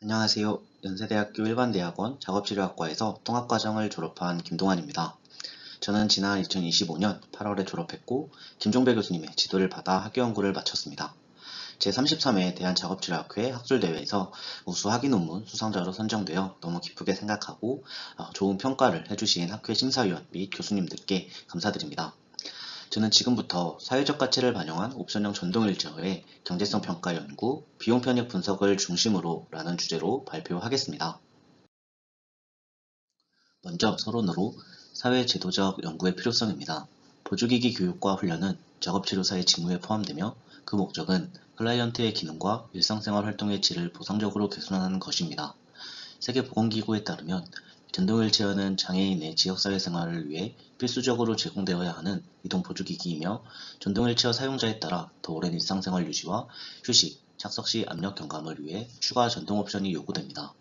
안녕하세요. 연세대학교 일반대학원 작업치료학과에서 통합과정을 졸업한 김동환입니다. 저는 지난 2025년 8월에 졸업했고 김종배 교수님의 지도를 받아 학교연구를 마쳤습니다. 제33회 대한작업치료학회 학술대회에서 우수 학위 논문 수상자로 선정되어 너무 기쁘게 생각하고 좋은 평가를 해주신 학회 심사위원 및 교수님들께 감사드립니다. 저는 지금부터 사회적 가치를 반영한 옵션형 전동휠체어의 경제성 평가 연구, 비용 편익 분석을 중심으로 라는 주제로 발표하겠습니다. 먼저 서론으로 사회 제도적 연구의 필요성입니다. 보조기기 교육과 훈련은 작업치료사의 직무에 포함되며 그 목적은 클라이언트의 기능과 일상생활 활동의 질을 보상적으로 개선하는 것입니다. 세계보건기구에 따르면 전동휠체어는 장애인의 지역사회 생활을 위해 필수적으로 제공되어야 하는 이동보조기기이며 전동휠체어 사용자에 따라 더 오랜 일상생활 유지와 휴식, 착석 시 압력 경감을 위해 추가 전동 옵션이 요구됩니다.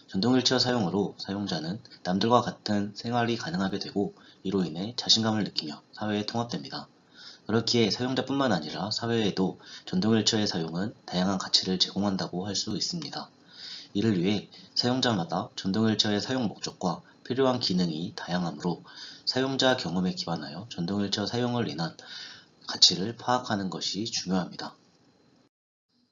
전동휠체어 사용으로 사용자는 남들과 같은 생활이 가능하게 되고 이로 인해 자신감을 느끼며 사회에 통합됩니다. 그렇기에 사용자뿐만 아니라 사회에도 전동휠체어의 사용은 다양한 가치를 제공한다고 할 수 있습니다. 이를 위해 사용자마다 전동휠체어의 사용 목적과 필요한 기능이 다양하므로 사용자 경험에 기반하여 전동휠체어 사용을 인한 가치를 파악하는 것이 중요합니다.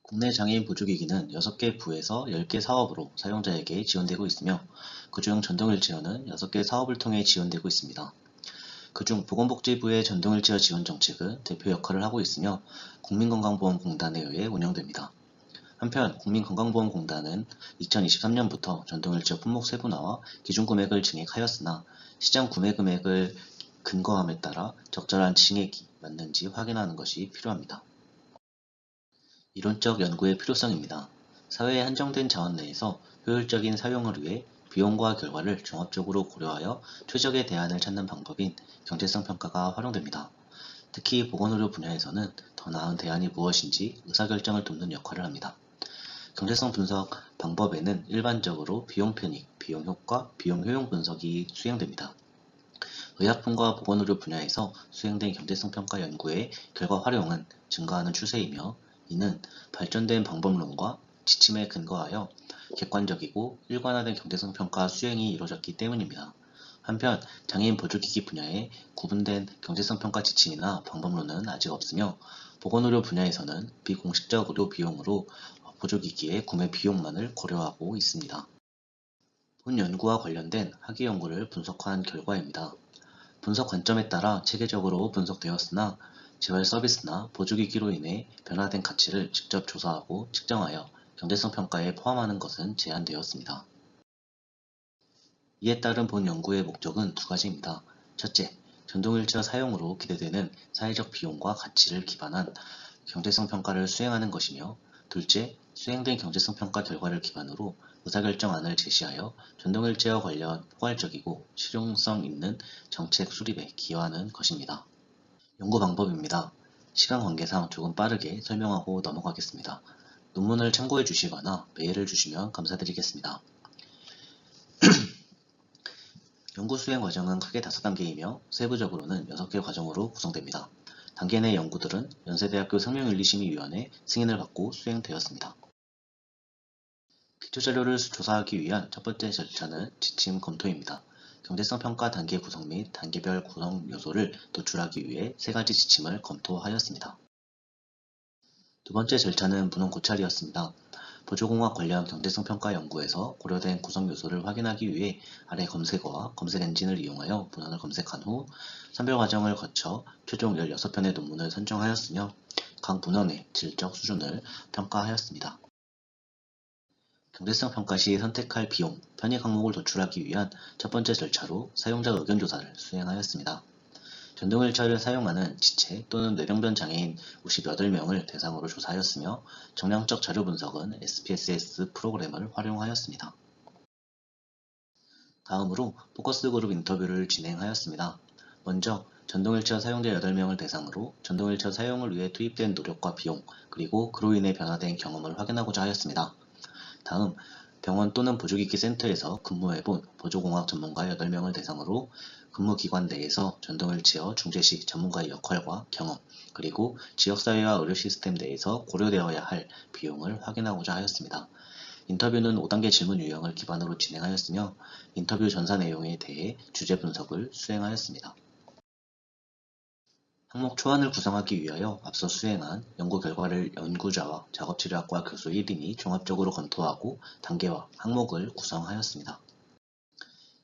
국내 장애인 보조기기는 6개 부에서 10개 사업으로 사용자에게 지원되고 있으며 그중 전동휠체어는 6개 사업을 통해 지원되고 있습니다. 그중 보건복지부의 전동휠체어 지원 정책은 대표 역할을 하고 있으며 국민건강보험공단에 의해 운영됩니다. 한편 국민건강보험공단은 2023년부터 전동휠체어 품목 세분화와 기준금액을 증액하였으나 시장 구매금액을 근거함에 따라 적절한 증액이 맞는지 확인하는 것이 필요합니다. 이론적 연구의 필요성입니다. 사회의 한정된 자원 내에서 효율적인 사용을 위해 비용과 결과를 종합적으로 고려하여 최적의 대안을 찾는 방법인 경제성 평가가 활용됩니다. 특히 보건의료 분야에서는 더 나은 대안이 무엇인지 의사결정을 돕는 역할을 합니다. 경제성 분석 방법에는 일반적으로 비용 편익, 비용 효과, 비용 효용 분석이 수행됩니다. 의약품과 보건의료 분야에서 수행된 경제성 평가 연구의 결과 활용은 증가하는 추세이며 이는 발전된 방법론과 지침에 근거하여 객관적이고 일관화된 경제성 평가 수행이 이루어졌기 때문입니다. 한편 장애인 보조기기 분야에 구분된 경제성 평가 지침이나 방법론은 아직 없으며 보건의료 분야에서는 비공식적 의료 비용으로 보조기기의 구매 비용만을 고려하고 있습니다. 본 연구와 관련된 학위 연구를 분석한 결과입니다. 분석 관점에 따라 체계적으로 분석되었으나 재활 서비스나 보조기기로 인해 변화된 가치를 직접 조사하고 측정하여 경제성 평가에 포함하는 것은 제한되었습니다. 이에 따른 본 연구의 목적은 두 가지입니다. 첫째, 전동휠체어 사용으로 기대되는 사회적 비용과 가치를 기반한 경제성 평가를 수행하는 것이며 둘째, 수행된 경제성 평가 결과를 기반으로 의사결정안을 제시하여 전동휠체어 관련 포괄적이고 실용성 있는 정책 수립에 기여하는 것입니다. 연구 방법입니다. 시간 관계상 조금 빠르게 설명하고 넘어가겠습니다. 논문을 참고해 주시거나 메일을 주시면 감사드리겠습니다. 연구 수행 과정은 크게 5단계이며 세부적으로는 6개 과정으로 구성됩니다. 단계 내 연구들은 연세대학교 생명윤리심의위원회 승인을 받고 수행되었습니다. 기초자료를 조사하기 위한 첫 번째 절차는 지침 검토입니다. 경제성 평가 단계 구성 및 단계별 구성 요소를 도출하기 위해 3가지 지침을 검토하였습니다. 두 번째 절차는 분원 고찰이었습니다. 보조공학 관련 경제성 평가 연구에서 고려된 구성 요소를 확인하기 위해 아래 검색어와 검색 엔진을 이용하여 분원을 검색한 후 선별 과정을 거쳐 최종 16편의 논문을 선정하였으며 각 분원의 질적 수준을 평가하였습니다. 경제성 평가 시 선택할 비용, 편익 항목을 도출하기 위한 첫 번째 절차로 사용자 의견 조사를 수행하였습니다. 전동휠체어를 사용하는 지체 또는 뇌병변 장애인 58명을 대상으로 조사하였으며 정량적 자료 분석은 SPSS 프로그램을 활용하였습니다. 다음으로 포커스 그룹 인터뷰를 진행하였습니다. 먼저 전동휠체어 사용자 8명을 대상으로 전동휠체어 사용을 위해 투입된 노력과 비용, 그리고 그로 인해 변화된 경험을 확인하고자 하였습니다. 다음, 병원 또는 보조기기 센터에서 근무해본 보조공학 전문가 8명을 대상으로 근무기관 내에서 전동휠체어 중재식 전문가의 역할과 경험, 그리고 지역사회와 의료 시스템 내에서 고려되어야 할 비용을 확인하고자 하였습니다. 인터뷰는 5단계 질문 유형을 기반으로 진행하였으며 인터뷰 전사 내용에 대해 주제 분석을 수행하였습니다. 항목 초안을 구성하기 위하여 앞서 수행한 연구 결과를 연구자와 작업치료학과 교수 1인이 종합적으로 검토하고 단계와 항목을 구성하였습니다.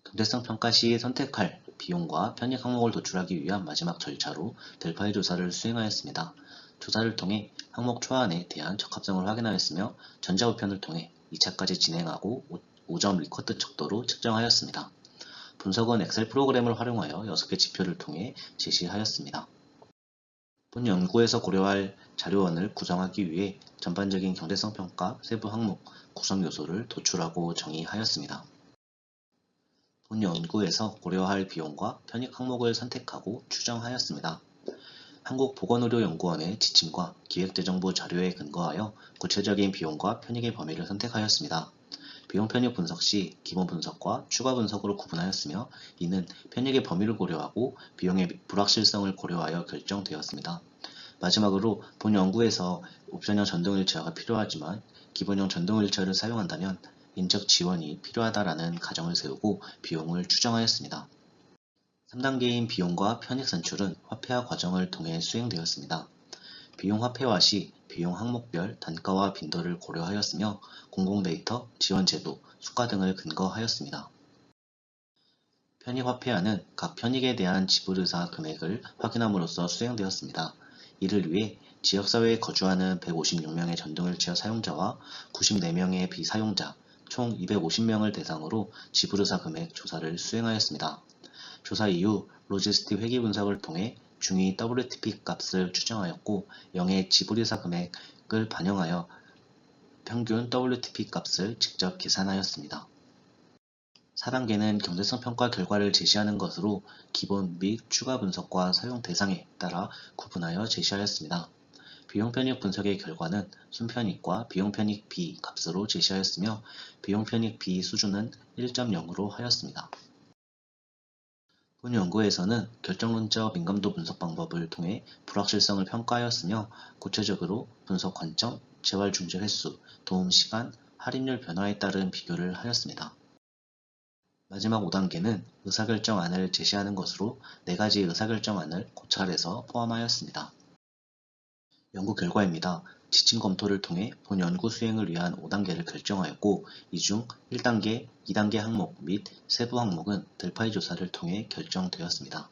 경제성 평가 시 선택할 비용과 편익 항목을 도출하기 위한 마지막 절차로 델파이 조사를 수행하였습니다. 조사를 통해 항목 초안에 대한 적합성을 확인하였으며 전자우편을 통해 2차까지 진행하고 5점 리커트 척도로 측정하였습니다. 분석은 엑셀 프로그램을 활용하여 6개 지표를 통해 제시하였습니다. 본 연구에서 고려할 자료원을 구성하기 위해 전반적인 경제성 평가 세부 항목 구성 요소를 도출하고 정의하였습니다. 본 연구에서 고려할 비용과 편익 항목을 선택하고 추정하였습니다. 한국보건의료연구원의 지침과 기획재정부 자료에 근거하여 구체적인 비용과 편익의 범위를 선택하였습니다. 비용 편익 분석 시 기본 분석과 추가 분석으로 구분하였으며 이는 편익의 범위를 고려하고 비용의 불확실성을 고려하여 결정되었습니다. 마지막으로 본 연구에서 옵션형 전동휠체어가 필요하지만 기본형 전동휠체어를 사용한다면 인적 지원이 필요하다라는 가정을 세우고 비용을 추정하였습니다. 3단계인 비용과 편익 산출은 화폐화 과정을 통해 수행되었습니다. 비용 화폐화 시 비용 항목별 단가와 빈도를 고려하였으며 공공데이터, 지원제도, 수가 등을 근거하였습니다. 편익 화폐화는 각 편익에 대한 지불의사 금액을 확인함으로써 수행되었습니다. 이를 위해 지역사회에 거주하는 156명의 전동휠체어 사용자와 94명의 비사용자, 총 250명을 대상으로 지불의사 금액 조사를 수행하였습니다. 조사 이후 로지스틱 회계 분석을 통해 중위 WTP 값을 추정하였고 0의 지불의사 금액을 반영하여 평균 WTP 값을 직접 계산하였습니다. 4단계는 경제성 평가 결과를 제시하는 것으로 기본 및 추가 분석과 사용 대상에 따라 구분하여 제시하였습니다. 비용 편익 분석의 결과는 순편익과 비용 편익 B 값으로 제시하였으며 비용 편익 B 수준은 1.0으로 하였습니다. 본 연구에서는 결정론적 민감도 분석 방법을 통해 불확실성을 평가하였으며 구체적으로 분석 관점, 재활 중재 횟수, 도움 시간, 할인율 변화에 따른 비교를 하였습니다. 마지막 5단계는 의사결정안을 제시하는 것으로 4가지 의사결정안을 고찰해서 포함하였습니다. 연구 결과입니다. 지침 검토를 통해 본 연구 수행을 위한 5단계를 결정하였고 이 중 1단계, 2단계 항목 및 세부 항목은 델파이 조사를 통해 결정되었습니다.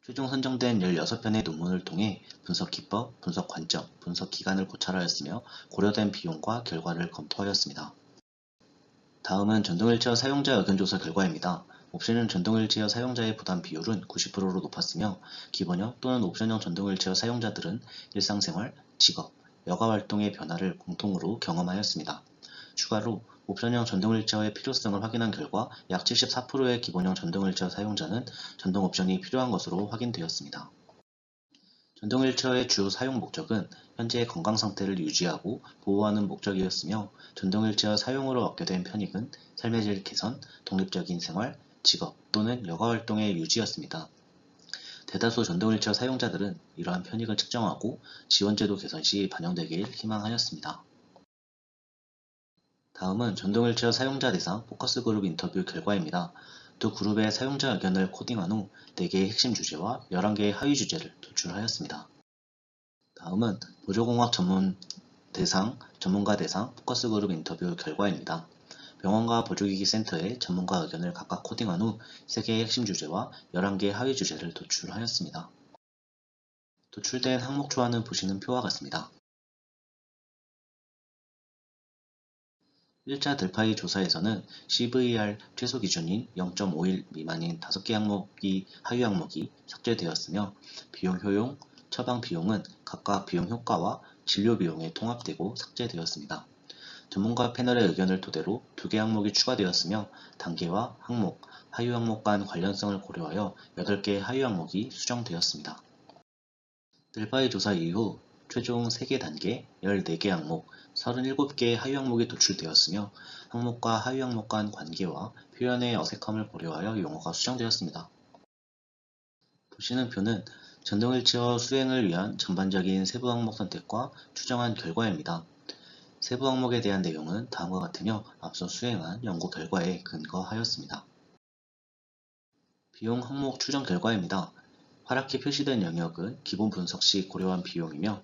최종 선정된 16편의 논문을 통해 분석 기법, 분석 관점, 분석 기간을 고찰하였으며 고려된 비용과 결과를 검토하였습니다. 다음은 전동휠체어 사용자 의견조사 결과입니다. 옵션형 전동휠체어 사용자의 부담 비율은 90%로 높았으며 기본형 또는 옵션형 전동휠체어 사용자들은 일상생활, 직업, 여가활동의 변화를 공통으로 경험하였습니다. 추가로 옵션형 전동휠체어의 필요성을 확인한 결과 약 74%의 기본형 전동휠체어 사용자는 전동 옵션이 필요한 것으로 확인되었습니다. 전동휠체어의 주 사용 목적은 현재의 건강 상태를 유지하고 보호하는 목적이었으며 전동휠체어 사용으로 얻게 된 편익은 삶의 질 개선, 독립적인 생활, 직업 또는 여가활동의 유지였습니다. 대다수 전동휠체어 사용자들은 이러한 편익을 측정하고 지원제도 개선 시 반영되길 희망하였습니다. 다음은 전동휠체어 사용자 대상 포커스 그룹 인터뷰 결과입니다. 두 그룹의 사용자 의견을 코딩한 후 4개의 핵심 주제와 11개의 하위 주제를 도출하였습니다. 다음은 보조공학 전문가 대상 포커스 그룹 인터뷰 결과입니다. 병원과 보조기기 센터의 전문가 의견을 각각 코딩한 후 3개의 핵심 주제와 11개의 하위 주제를 도출하였습니다. 도출된 항목 초안은 보시는 표와 같습니다. 1차 델파이 조사에서는 CVR 최소 기준인 0.5일 미만인 5개 항목이 하위 항목이 삭제되었으며 비용 효용, 처방 비용은 각각 비용 효과와 진료 비용에 통합되고 삭제되었습니다. 전문가 패널의 의견을 토대로 2개 항목이 추가되었으며 단계와 항목, 하위 항목 간 관련성을 고려하여 8개의 하위 항목이 수정되었습니다. 델파이 조사 이후 최종 3개 단계, 14개 항목, 37개의 하위 항목이 도출되었으며 항목과 하위 항목 간 관계와 표현의 어색함을 고려하여 용어가 수정되었습니다. 보시는 표는 전동휠체어 수행을 위한 전반적인 세부 항목 선택과 추정한 결과입니다. 세부 항목에 대한 내용은 다음과 같으며 앞서 수행한 연구 결과에 근거하였습니다. 비용 항목 추정 결과입니다. 파랗게 표시된 영역은 기본 분석 시 고려한 비용이며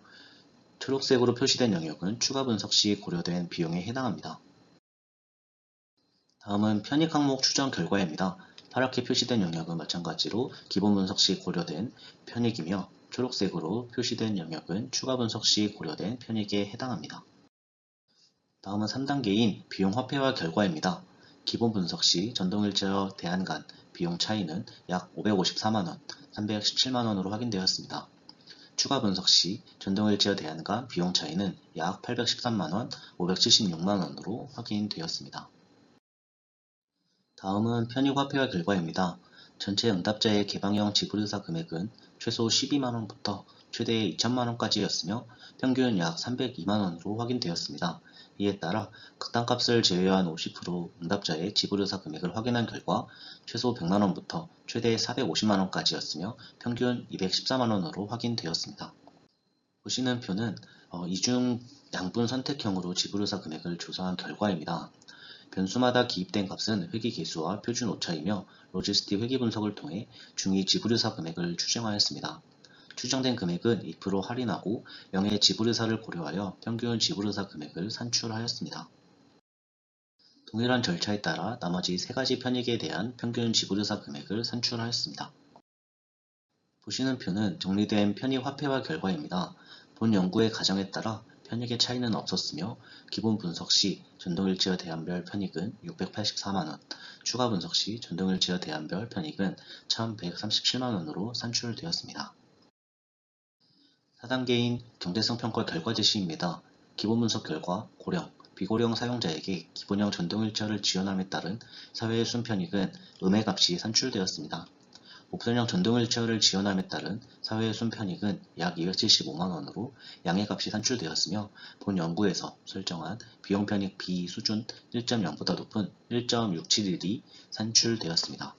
초록색으로 표시된 영역은 추가 분석 시 고려된 비용에 해당합니다. 다음은 편익 항목 추정 결과입니다. 파랗게 표시된 영역은 마찬가지로 기본 분석 시 고려된 편익이며 초록색으로 표시된 영역은 추가 분석 시 고려된 편익에 해당합니다. 다음은 3단계인 비용 화폐화 결과입니다. 기본 분석 시 전동휠체어 대안 간 비용 차이는 약 554만원, 317만원으로 확인되었습니다. 추가 분석 시 전동휠체어 대안 간 비용 차이는 약 813만원, 576만원으로 확인되었습니다. 다음은 편익 화폐화 결과입니다. 전체 응답자의 개방형 지불의사 금액은 최소 12만원부터 최대 2천만원까지였으며 평균 약 302만원으로 확인되었습니다. 이에 따라 극단값을 제외한 50% 응답자의 지불의사 금액을 확인한 결과 최소 100만원부터 최대 450만원까지였으며 평균 214만원으로 확인되었습니다. 보시는 표는 이중 양분 선택형으로 지불의사 금액을 조사한 결과입니다. 변수마다 기입된 값은 회귀계수와 표준 오차이며 로지스틱 회귀 분석을 통해 중위 지불의사 금액을 추정하였습니다. 추정된 금액은 2% 할인하고 명의 지불의사를 고려하여 평균 지불의사 금액을 산출하였습니다. 동일한 절차에 따라 나머지 3가지 편익에 대한 평균 지불의사 금액을 산출하였습니다. 보시는 표는 정리된 편익 화폐화 결과입니다. 본 연구의 가정에 따라 편익의 차이는 없었으며 기본 분석 시 전동휠체어 대안별 편익은 684만원, 추가 분석 시 전동휠체어 대안별 편익은 1137만원으로 산출되었습니다. 4단계인 경제성 평가 결과 제시입니다. 기본 분석 결과 고령, 비고령 사용자에게 기본형 전동휠체어를 지원함에 따른 사회의 순편익은 음해값이 산출되었습니다. 옵션형 전동휠체어를 지원함에 따른 사회의 순편익은 약 275만원으로 양해값이 산출되었으며 본 연구에서 설정한 비용편익 B 수준 1.0보다 높은 1.671이 산출되었습니다.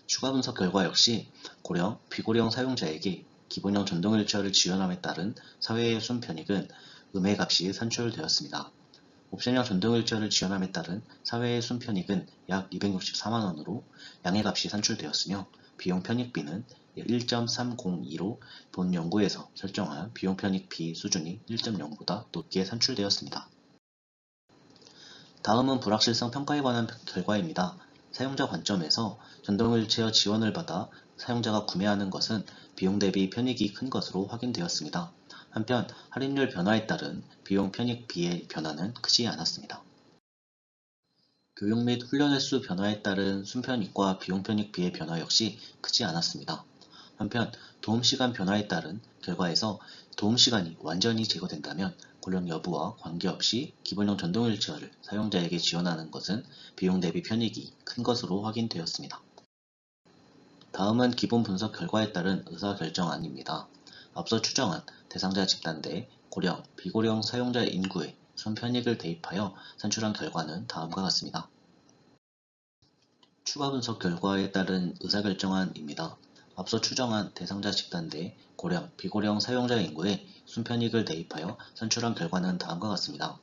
추가 분석 결과 역시 고령, 비고령 사용자에게 기본형 전동휠체어를 지원함에 따른 사회의 순편익은 음해값이 산출되었습니다. 옵션형 전동휠체어를 지원함에 따른 사회의 순편익은 약 264만원으로 양해값이 산출되었으며 비용편익비는 1.302로 본 연구에서 설정한 비용편익비 수준이 1.0보다 높게 산출되었습니다. 다음은 불확실성 평가에 관한 결과입니다. 사용자 관점에서 전동휠체어 지원을 받아 사용자가 구매하는 것은 비용 대비 편익이 큰 것으로 확인되었습니다. 한편 할인율 변화에 따른 비용 편익비의 변화는 크지 않았습니다. 교육 및 훈련 횟수 변화에 따른 순편익과 비용 편익비의 변화 역시 크지 않았습니다. 한편 도움시간 변화에 따른 결과에서 도움시간이 완전히 제거된다면 고령 여부와 관계없이 기본형 전동휠체어를 사용자에게 지원하는 것은 비용 대비 편익이 큰 것으로 확인되었습니다. 다음은 기본 분석 결과에 따른 의사결정안입니다. 앞서 추정한 대상자 집단 대 고령, 비고령 사용자 인구의 순편익을 대입하여 산출한 결과는 다음과 같습니다. 추가 분석 결과에 따른 의사결정안입니다. 앞서 추정한 대상자 집단 대 고령, 비고령 사용자 인구의 순편익을 대입하여 산출한 결과는 다음과 같습니다.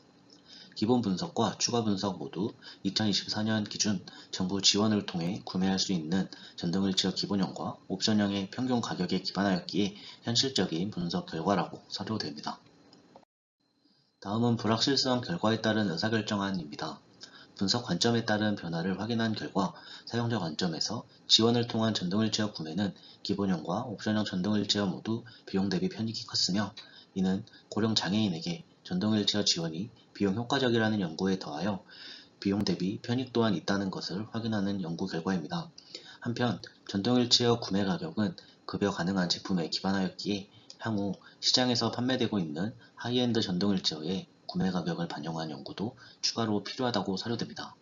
기본 분석과 추가 분석 모두 2024년 기준 정부 지원을 통해 구매할 수 있는 전동휠체어 기본형과 옵션형의 평균 가격에 기반하였기에 현실적인 분석 결과라고 사료됩니다. 다음은 불확실성 결과에 따른 의사결정안입니다. 분석 관점에 따른 변화를 확인한 결과 사용자 관점에서 지원을 통한 전동휠체어 구매는 기본형과 옵션형 전동휠체어 모두 비용 대비 편익이 컸으며 이는 고령 장애인에게 전동휠체어 지원이 비용 효과적이라는 연구에 더하여 비용 대비 편익 또한 있다는 것을 확인하는 연구 결과입니다. 한편 전동휠체어 구매 가격은 급여 가능한 제품에 기반하였기에 향후 시장에서 판매되고 있는 하이엔드 전동휠체어의 구매 가격을 반영한 연구도 추가로 필요하다고 사료됩니다.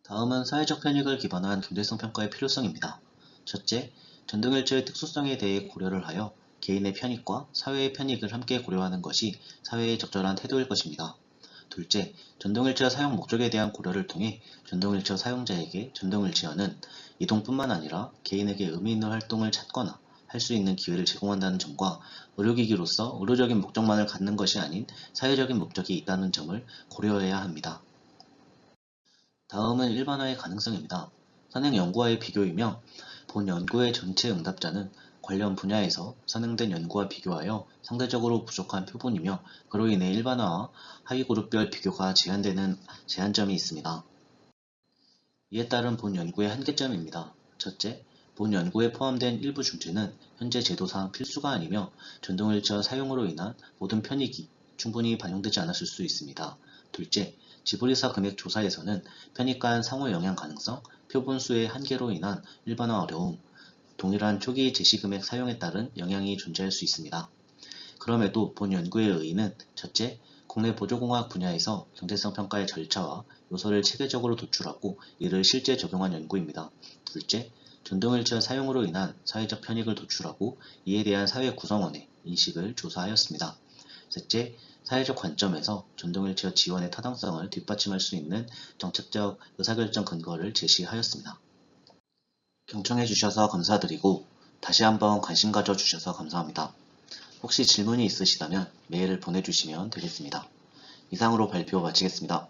다음은 사회적 편익을 기반한 경제성 평가의 필요성입니다. 첫째, 전동휠체어의 특수성에 대해 고려를 하여 개인의 편익과 사회의 편익을 함께 고려하는 것이 사회에 적절한 태도일 것입니다. 둘째, 전동휠체어 사용 목적에 대한 고려를 통해 전동휠체어 사용자에게 전동휠체어는 이동뿐만 아니라 개인에게 의미 있는 활동을 찾거나 할 수 있는 기회를 제공한다는 점과 의료기기로서 의료적인 목적만을 갖는 것이 아닌 사회적인 목적이 있다는 점을 고려해야 합니다. 다음은 일반화의 가능성입니다. 선행 연구와의 비교이며 본 연구의 전체 응답자는 관련 분야에서 선행된 연구와 비교하여 상대적으로 부족한 표본이며 그로 인해 일반화와 하위그룹별 비교가 제한되는 제한점이 있습니다. 이에 따른 본 연구의 한계점입니다. 첫째, 본 연구에 포함된 일부 중재는 현재 제도상 필수가 아니며 전동휠체어 사용으로 인한 모든 편익이 충분히 반영되지 않았을 수 있습니다. 둘째, 지불의사 금액 조사에서는 편익 간 상호 영향 가능성, 표본 수의 한계로 인한 일반화 어려움, 동일한 초기 제시금액 사용에 따른 영향이 존재할 수 있습니다. 그럼에도 본 연구의 의의는 첫째, 국내 보조공학 분야에서 경제성 평가의 절차와 요소를 체계적으로 도출하고 이를 실제 적용한 연구입니다. 둘째, 전동휠체어 사용으로 인한 사회적 편익을 도출하고 이에 대한 사회 구성원의 인식을 조사하였습니다. 셋째, 사회적 관점에서 전동휠체어 지원의 타당성을 뒷받침할 수 있는 정책적 의사결정 근거를 제시하였습니다. 경청해 주셔서 감사드리고 다시 한번 관심 가져 주셔서 감사합니다. 혹시 질문이 있으시다면 메일을 보내주시면 되겠습니다. 이상으로 발표 마치겠습니다.